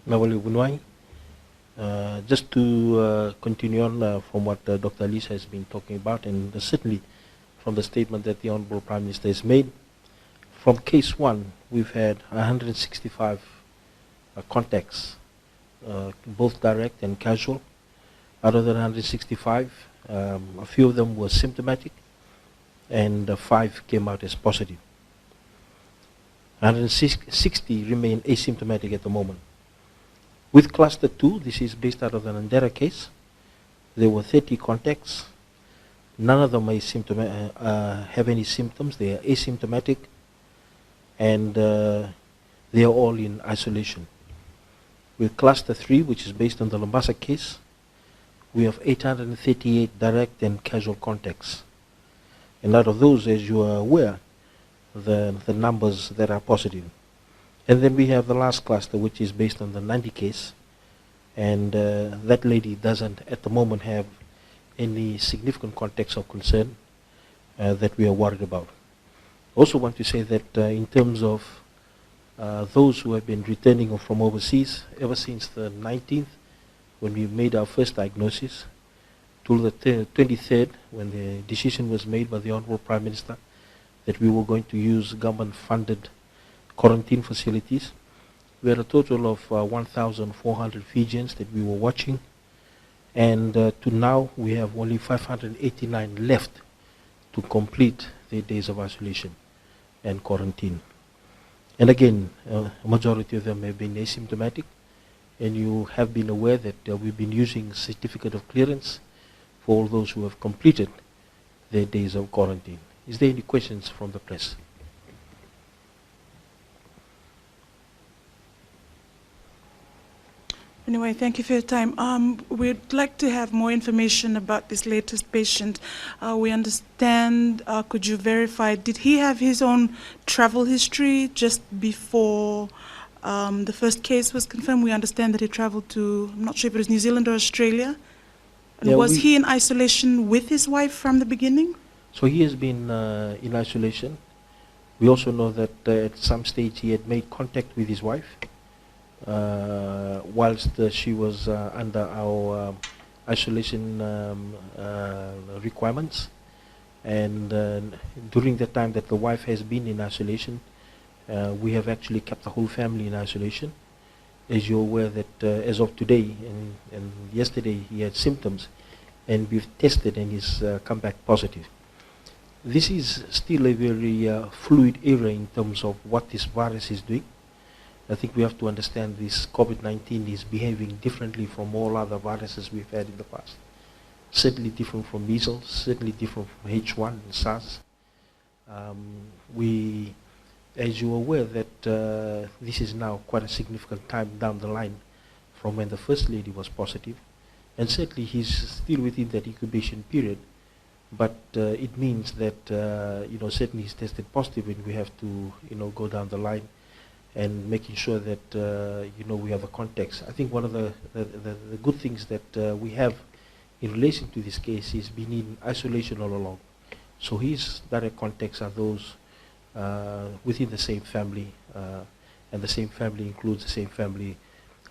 Nawali Bunwai. Just to continue on from what Dr. Lisa has been talking about, and certainly from the statement that the Honorable Prime Minister has made, from case one, we've had 165 contacts, both direct and casual. Out of the 165, a few of them were symptomatic, and 5 came out as positive. 160 remain asymptomatic at the moment. With cluster 2, this is based out of the Nandera case, there were 30 contacts. None of them have any symptoms. They are asymptomatic, and they are all in isolation. With cluster 3, which is based on the Lambasa case, we have 838 direct and casual contacts. And out of those, as you are aware, the numbers that are positive. And then we have the last cluster, which is based on the Nandi case, and that lady doesn't at the moment have any significant contacts of concern that we are worried about. Also want to say that in terms of those who have been returning from overseas, ever since the 19th, when we made our first diagnosis, till the 23rd, when the decision was made by the Honorable Prime Minister that we were going to use government-funded quarantine facilities. We had a total of 1,400 Fijians that we were watching, and to now we have only 589 left to complete their days of isolation and quarantine. And again, a majority of them have been asymptomatic, and you have been aware that we've been using certificate of clearance for all those who have completed their days of quarantine. Is there any questions from the press? Anyway, thank you for your time. We'd like to have more information about this latest patient. We understand, could you verify, did he have his own travel history just before the first case was confirmed? We understand that he traveled to, I'm not sure if it was New Zealand or Australia. And yeah, was he in isolation with his wife from the beginning? So he has been in isolation. We also know that at some stage he had made contact with his wife whilst she was under our isolation requirements. And during the time that the wife has been in isolation, we have actually kept the whole family in isolation. As you're aware that as of today and yesterday he had symptoms, and we've tested and he's come back positive. This is still a very fluid area in terms of what this virus is doing. I think we have to understand this COVID-19 is behaving differently from all other viruses we've had in the past. Certainly different from measles, certainly different from H1 and SARS. As you're aware that this is now quite a significant time down the line from when the First Lady was positive. And certainly he's still within that incubation period. But it means that, certainly he's tested positive, and we have to, go down the line and making sure that, we have a context. I think one of the good things that we have in relation to this case is being in isolation all along. So his direct contacts are those within the same family, and the same family includes the same family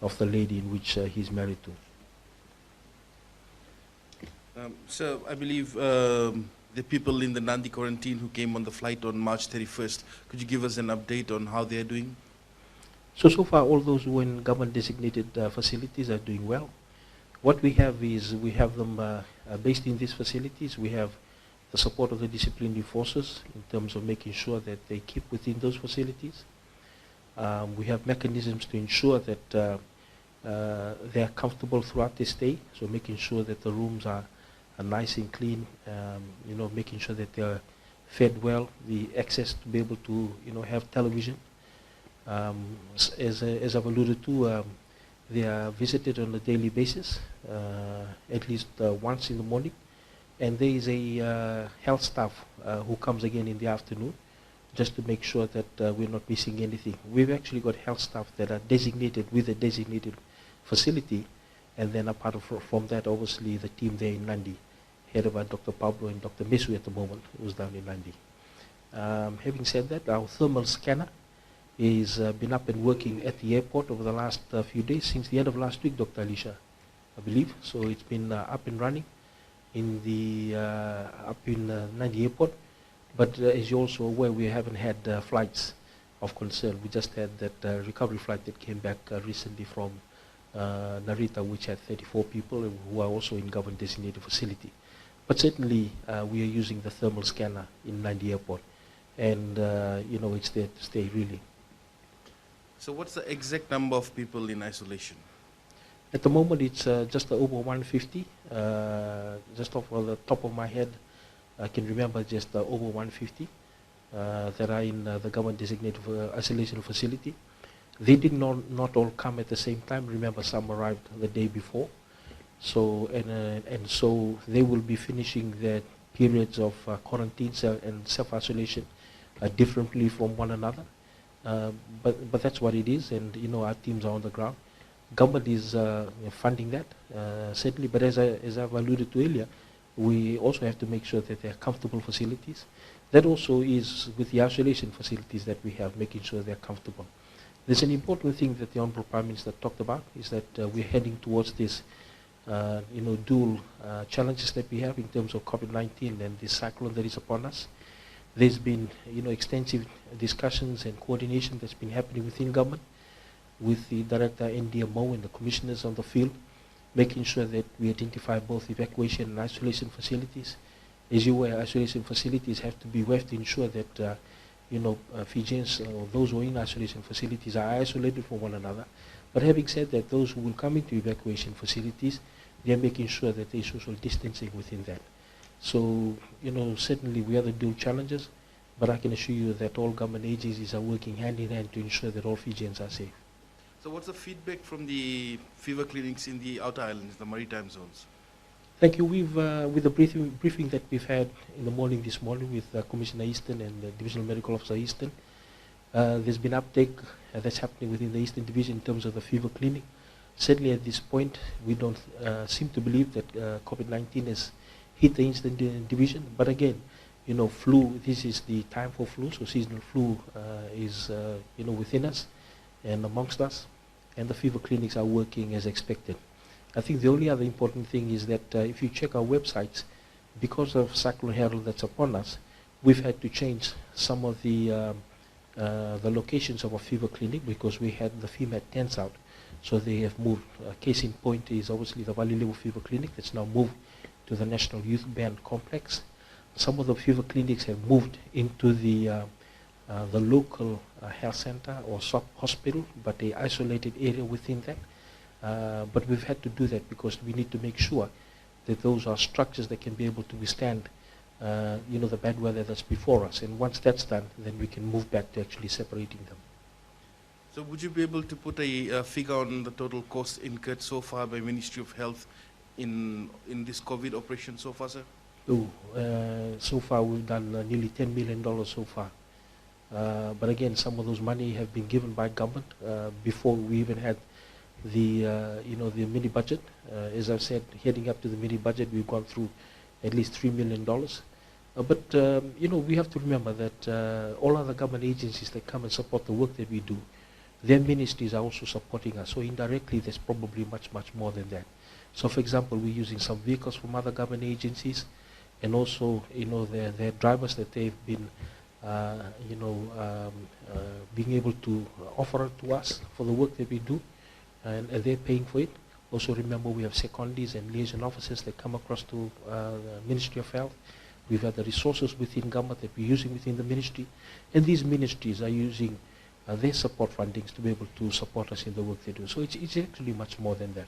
of the lady in which he's married to. So I believe the people in the Nandi quarantine who came on the flight on March 31st, could you give us an update on how they are doing? So far all those who are in government designated facilities are doing well. What we have is we have them based in these facilities. We have the support of the disciplinary forces in terms of making sure that they keep within those facilities. We have mechanisms to ensure that they are comfortable throughout their stay, so making sure that the rooms are nice and clean, making sure that they are fed well, the access to be able to have television. As I've alluded to, they are visited on a daily basis, at least once in the morning, and there is a health staff who comes again in the afternoon just to make sure that we're not missing anything. We've actually got health staff that are designated with a designated facility, and then apart from that, obviously the team there in Nandi, headed by Dr. Pablo and Dr. Mesu at the moment, who's down in Nandi. Having said that, our thermal scanner is been up and working at the airport over the last few days, since the end of last week, Dr. Alicia, I believe. So it's been up and running in the up in Nandi airport. But as you're also aware, we haven't had flights of concern. We just had that recovery flight that came back recently from Narita, which had 34 people who are also in government designated facility. But certainly we are using the thermal scanner in Nandi airport, and it's there to stay, really. So what's the exact number of people in isolation? At the moment, it's just over 150. Just off the top of my head, I can remember just over 150 that are in the government designated isolation facility. They did not all come at the same time. Remember, some arrived the day before. So and so they will be finishing their periods of quarantine and self-isolation differently from one another. But that's what it is, and our teams are on the ground. Government is funding that certainly, but as I've alluded to earlier, we also have to make sure that they're comfortable facilities. That also is with the isolation facilities that we have, making sure they're comfortable. There's an important thing that the Honourable Prime Minister talked about, is that we're heading towards this dual challenges that we have in terms of COVID-19 and the cyclone that is upon us. There's been extensive discussions and coordination that's been happening within government with the Director NDMO and the commissioners on the field, making sure that we identify both evacuation and isolation facilities. As you know, isolation facilities have to be, we have to ensure that Fijians or those who are in isolation facilities are isolated from one another. But having said that, those who will come into evacuation facilities, they are making sure that there is social distancing within that. So, certainly we have the dual challenges, but I can assure you that all government agencies are working hand in hand to ensure that all Fijians are safe. So what's the feedback from the fever clinics in the outer islands, the maritime zones? Thank you. We've, with the briefing that we've had in the morning this morning with Commissioner Eastern and the Divisional Medical Officer Eastern, there's been uptake that's happening within the Eastern Division in terms of the fever clinic. Certainly at this point, we don't seem to believe that COVID-19 has hit the Eastern Division. But again, flu, this is the time for flu, so seasonal flu is within us and amongst us, and the fever clinics are working as expected. I think the only other important thing is that if you check our websites, because of Cyclone Harold that's upon us, we've had to change some of the locations of our fever clinic because we had the FEMAT tents out, so they have moved. Case in point is obviously the Valley Level Fever Clinic that's now moved to the National Youth Band Complex. Some of the fever clinics have moved into the local health center or sub-hospital, but a isolated area within that. But we've had to do that because we need to make sure that those are structures that can be able to withstand the bad weather that's before us. And once that's done, then we can move back to actually separating them. So would you be able to put a figure on the total cost incurred so far by Ministry of Health in this COVID operation so far, sir? So far we've done nearly $10 million so far. But again, some of those money have been given by government before we even had the the mini budget. As I've said, heading up to the mini budget, we've gone through at least $3 million. But we have to remember that all other government agencies that come and support the work that we do, their ministries are also supporting us. So indirectly, there's probably much more than that. So, for example, we're using some vehicles from other government agencies, and also their drivers that they've been being able to offer to us for the work that we do, and they're paying for it. Also remember, we have secondees and liaison officers that come across to the Ministry of Health. We've had the resources within government that we're using within the ministry, and these ministries are using their support fundings to be able to support us in the work they do. So it's actually much more than that.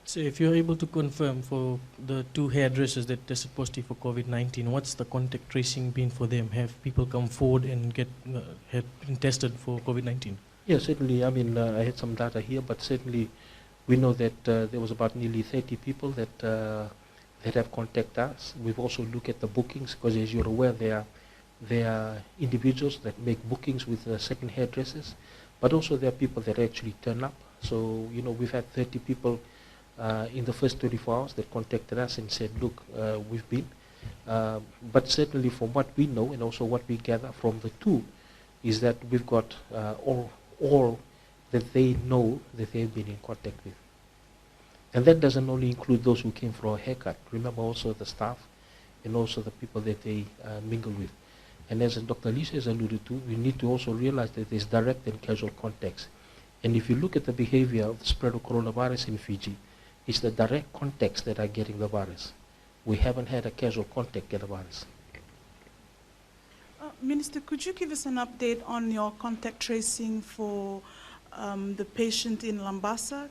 So if you're able to confirm for the 2 hairdressers that tested positive for COVID-19, what's the contact tracing been for them? Have people come forward and had been tested for COVID-19? Yeah, certainly. I mean, I had some data here, but certainly we know that there was about nearly 30 people that have contacted us. We've also looked at the bookings, because as you're aware, there are individuals that make bookings with certain hairdressers, but also there are people that actually turn up. So, we've had 30 people in the first 24 hours that contacted us and said, look, we've been. But certainly from what we know and also what we gather from the 2 is that we've got all that they know that they've been in contact with. And that doesn't only include those who came for a haircut. Remember also the staff and also the people that they mingle with. And as Dr. Lisa has alluded to, we need to also realize that there's direct and casual contacts. And if you look at the behavior of the spread of coronavirus in Fiji, it's the direct contacts that are getting the virus. We haven't had a casual contact get the virus. Minister, could you give us an update on your contact tracing for the patient in Lambasa?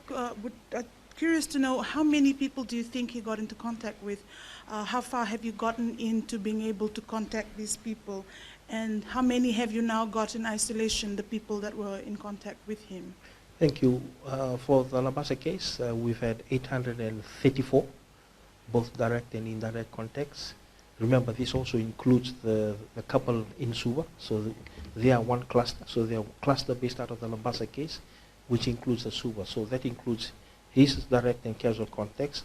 Curious to know, how many people do you think you got into contact with? How far have you gotten into being able to contact these people? And how many have you now got in isolation, the people that were in contact with him? Thank you. For the Lambasa case, we've had 834, both direct and indirect contacts. Remember, this also includes the couple in Suva, so they are one cluster. So they are cluster based out of the Lambasa case, which includes the Suva. So that includes his direct and casual contacts,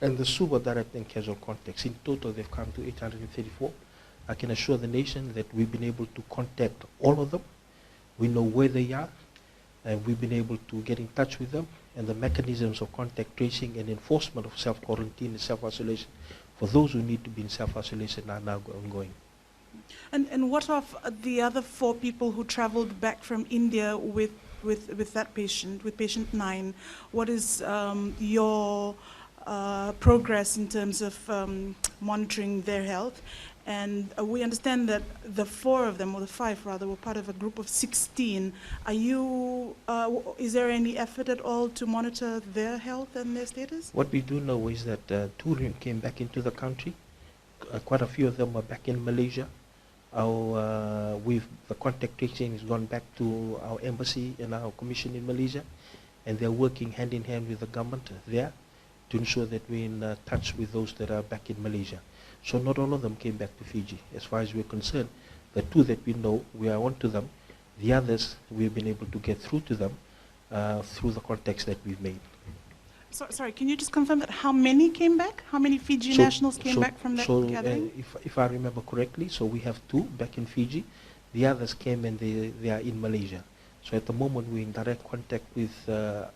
and the Suva direct and casual contacts. In total, they've come to 834. I can assure the nation that we've been able to contact all of them. We know where they are, and we've been able to get in touch with them, and the mechanisms of contact tracing and enforcement of self-quarantine and self-isolation for those who need to be in self-isolation are now ongoing. And what of the other 4 people who traveled back from India with that patient, with patient 9? What is your progress in terms of monitoring their health? And we understand that the 4 of them, or the 5 rather, were part of a group of 16. Are you, is there any effort at all to monitor their health and their status? What we do know is that 2 came back into the country. Quite a few of them are back in Malaysia. The contact tracing has gone back to our embassy and our commission in Malaysia, and they're working hand in hand with the government there to ensure that we're in touch with those that are back in Malaysia. So not all of them came back to Fiji. As far as we're concerned, the 2 that we know, we are on to them. The others, we've been able to get through to them through the contacts that we've made. Sorry, can you just confirm that how many came back? How many Fiji nationals came back from that gathering? If I remember correctly, so we have 2 back in Fiji. The others came and they are in Malaysia. So at the moment we're in direct contact with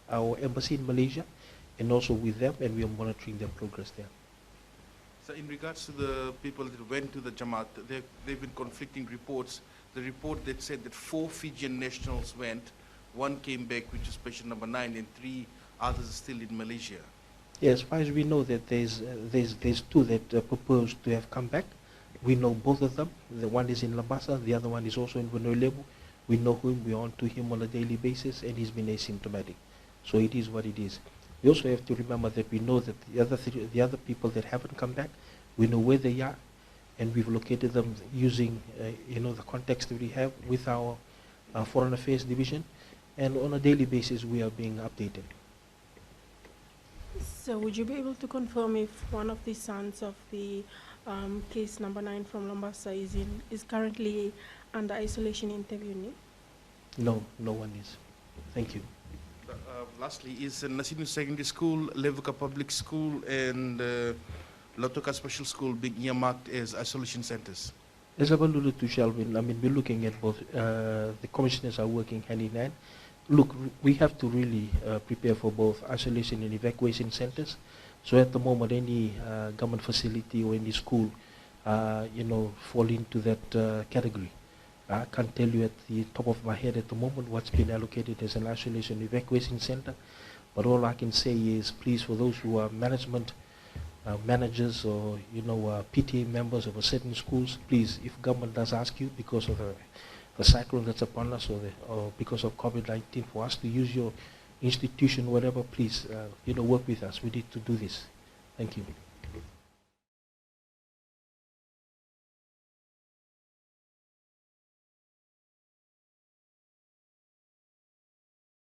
our embassy in Malaysia and also with them, and we are monitoring their progress there. So in regards to the people that went to the Jamaat, they've been conflicting reports. The report that said that 4 Fijian nationals went, 1 came back, which is patient number 9, and 3 others are still in Malaysia. Yeah, as far as we know that there's 2 that proposed to have come back. We know both of them. The one is in Lambasa, the other one is also in Vanolebo. We know him, we're on to him on a daily basis, and he's been asymptomatic. So it is what it is. We also have to remember that we know that the other people that haven't come back, we know where they are, and we've located them using the contacts that we have with our Foreign Affairs Division, and on a daily basis we are being updated. So would you be able to confirm if one of the sons of the case number 9 from Lambasa is currently under isolation in Tevuni? No, no one is. Thank you. Lastly, is Nasinu Secondary School, Levuka Public School, and Lautoka Special School being earmarked as isolation centers? As I've alluded to, Shelvin, I mean, we're looking at both. The commissioners are working hand in hand. Look, we have to really prepare for both isolation and evacuation centers. So at the moment, any government facility or any school, fall into that category. I can't tell you at the top of my head at the moment what's been allocated as an isolation evacuation center, but all I can say is, please, for those who are management managers or PTA members of a certain schools, please, if government does ask you because of the cyclone that's upon us or because of COVID-19 for us to use your institution, whatever, please, work with us. We need to do this. Thank you.